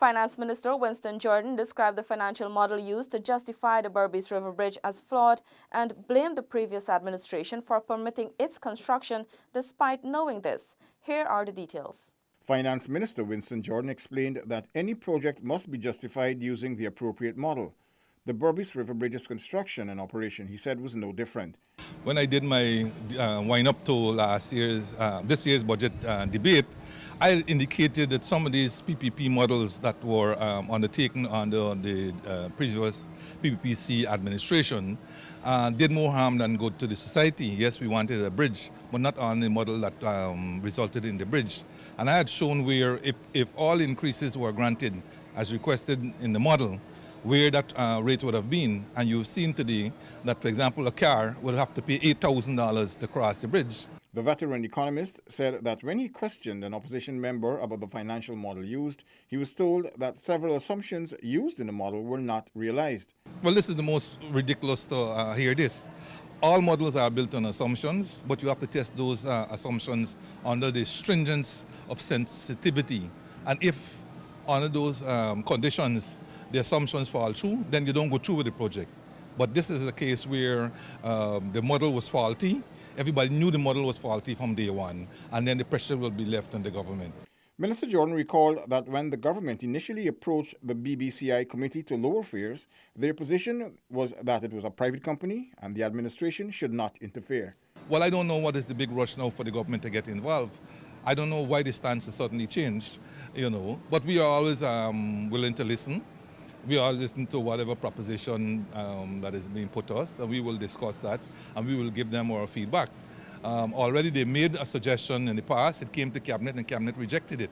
Finance Minister Winston Jordan described the financial model used to justify the Berbice River Bridge as flawed and blamed the previous administration for permitting its construction despite knowing this. Here are the details. Finance Minister Winston Jordan explained that any project must be justified using the appropriate model. The Berbice River Bridge's construction and operation, he said, was no different. When I did my wind-up to this year's budget debate, I indicated that some of these PPP models that were undertaken under the previous PPPC administration did more harm than good to the society. Yes, we wanted a bridge, but not on the model that resulted in the bridge. And I had shown where if all increases were granted as requested in the model, where that rate would have been. And you've seen today that, for example, a car would have to pay $8,000 to cross the bridge. The veteran economist said that when he questioned an opposition member about the financial model used, he was told that several assumptions used in the model were not realized. Well, this is the most ridiculous to hear this. All models are built on assumptions, but you have to test those assumptions under the stringence of sensitivity. And if under those conditions, the assumptions fall through, then you don't go through with the project. But this is a case where the model was faulty. Everybody knew the model was faulty from day one, and then the pressure will be left on the government. Minister Jordan recalled that when the government initially approached the BBCI committee to lower fares, their position was that it was a private company and the administration should not interfere. Well, I don't know what is the big rush now for the government to get involved. I don't know why the stance has suddenly changed, but we are always willing to listen. We all listen to whatever proposition that is being put to us, and we will discuss that, and we will give them our feedback. Already they made a suggestion in the past, it came to Cabinet, and Cabinet rejected it.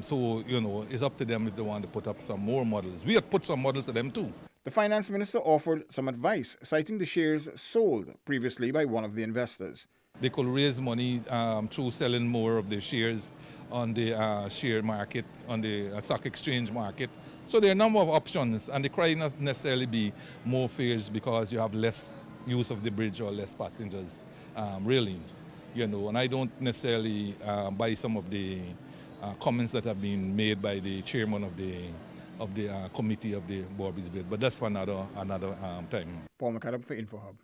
So, it's up to them if they want to put up some more models. We had put some models to them too. The finance minister offered some advice, citing the shares sold previously by one of the investors. They could raise money through selling more of their shares on the share market, on the stock exchange market. So there are a number of options, and the cry not necessarily be more fares because you have less use of the bridge or less passengers, really. And I don't necessarily buy some of the comments that have been made by the chairman of the committee of the Berbice bid, but that's for another time. Paul McAdam for InfoHub.